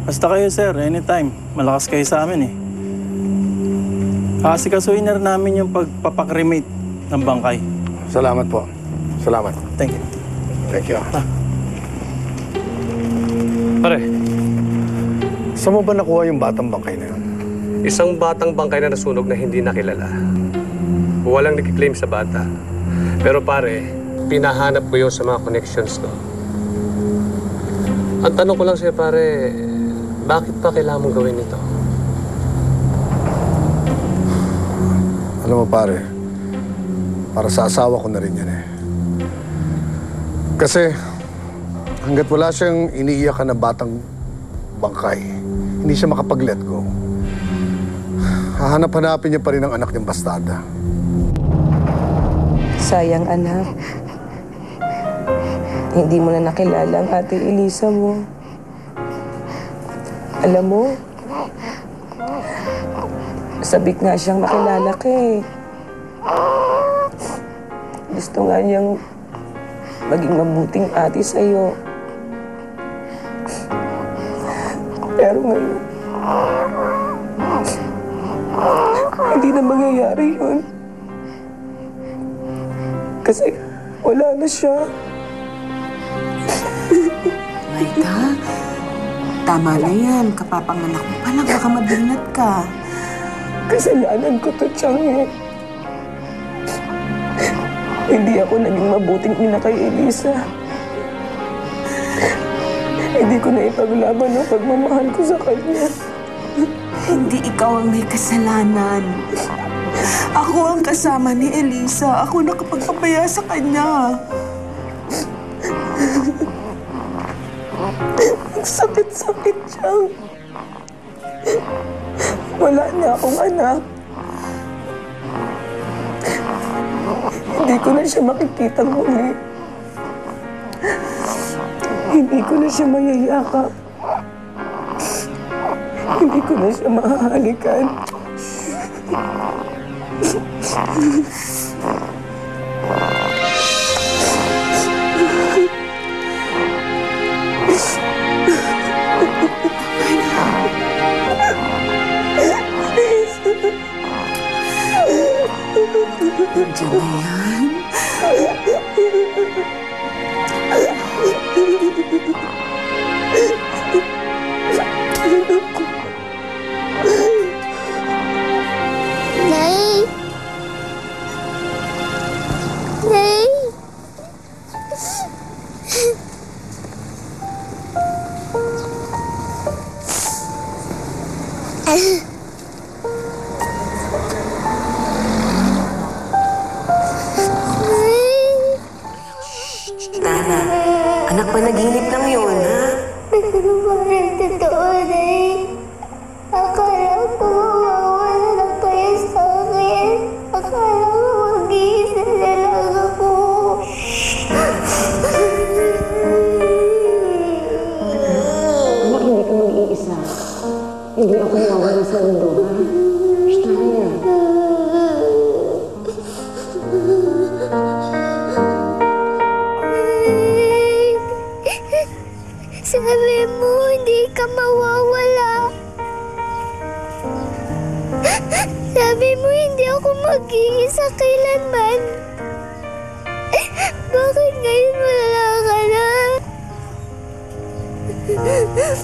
Basta kayo, sir. Anytime. Malakas kayo sa amin, eh. Asikasuhin na rin namin yung pagpapakremate ng bangkay. Salamat po. Salamat. Thank you. Thank you. Pare, saan mo ba nakuha yung batang bangkay na yun? isang batang bangkay na nasunog na hindi nakilala. Walang nakiklaim sa bata. Pero pare, pinahanap ko yun sa mga connections ko. Ang tanong ko lang sa'yo, pare, bakit pa kailangan mong gawin ito? Alam mo pare, para sa asawa ko na rin yan eh. Kasi hanggat wala siyang iniiyakan na batang bangkay, hindi siya makapag-let go. Hahanap-hanapin niya pa rin ang anak niyang bastarda. Sayang, anak. Hindi mo na nakilala ang ate Elisa mo. Alam mo, sabik nga siyang makilala ka eh. Gusto nga niyang maging mabuting ate sa'yo. Pero ngayon, hindi na mangyayari yun. Kasi wala na siya. Maita, tama na yan. Kapapanganak mo pa lang, baka mabinat ka. Kasalanan ko to, Chang, eh. Hindi ako naging mabuting ina kay Elisa. Hindi ko na ipaglaban ang pagmamahal ko sa kanya. Hindi ikaw ang may kasalanan. Ako ang kasama ni Elisa. Ako nakapagpabaya sa kanya. Ang sakit-sakit, Chang. Wala na akong anak. Hindi ko na siya makikita muli. Hindi ko na siya mayayakap. Hindi ko na siya mahahalikan. Nandiyan na yan. Nay! Nay! Tana, anak, panaginip lang yun, ha? Ano ba rin totoo, Nay? Akala ko mawawala na kayo sa akin. Akala ko mag-iisa na lang ako. Anak, hindi ka mag-iisa. Hindi ako mawawala sa mundo, ha? Tanya. Sabi mo, hindi ka mawawala. Sabi mo, hindi ako mag-iisa kailanman. Bakit ngayon wala ka na?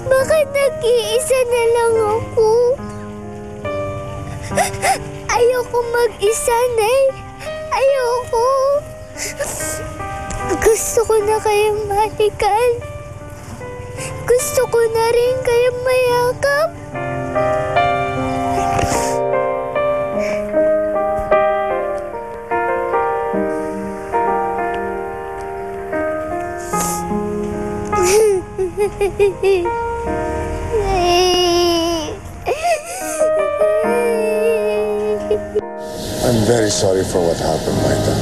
Bakit nag-iisa na lang ako? Ayoko mag-isa, Nay. Ayoko. Gusto ko na kayong mahalikan. Gusto ko na rin kayong mayakap. I'm very sorry for what happened, Maita.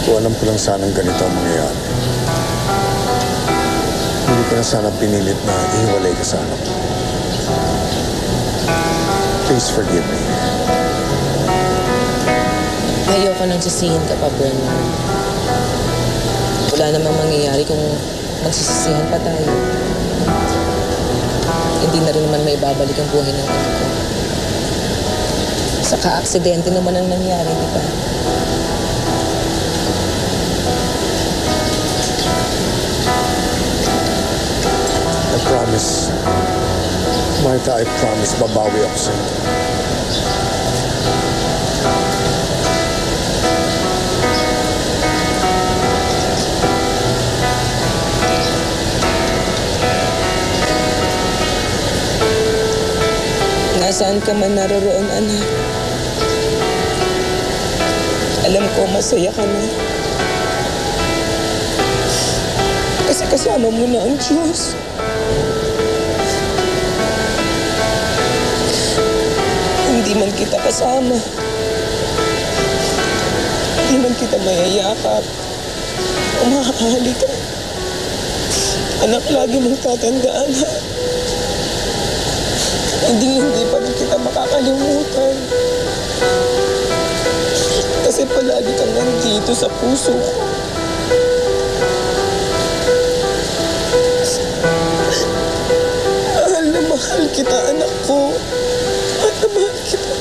Kung alam ko lang sanang ganito ang mangyayari. Hindi ko na sana pinilit na ihiwalay ka sa anak ko. Please forgive me. Ayoko nang sisihin ka pa, Bernard. Wala namang mangyayari kung magsisisihan pa tayo. Hindi na rin naman may babalik ang buhay ng anak ko. Saka aksidente naman ang nangyari, di ba? I promise. Martha, I promise, babawi ako sa'yo. Nasaan ka man naroroon, anak? Alam ko, masaya ka na. Kasi kasama mo na ang Diyos. Hindi man kita kasama. Hindi man kita mayayakap. O makakahalikan. Anak, lagi mong tatandaan, ha? Hindi pa rin kita makakalimutan. Kasi palagi kang nandito sa puso ko. Mahal na mahal kita, anak ko. Mahal na mahal kita.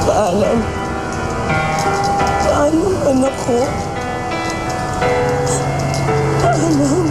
Paalam. Paalam, anak ko. Paalam.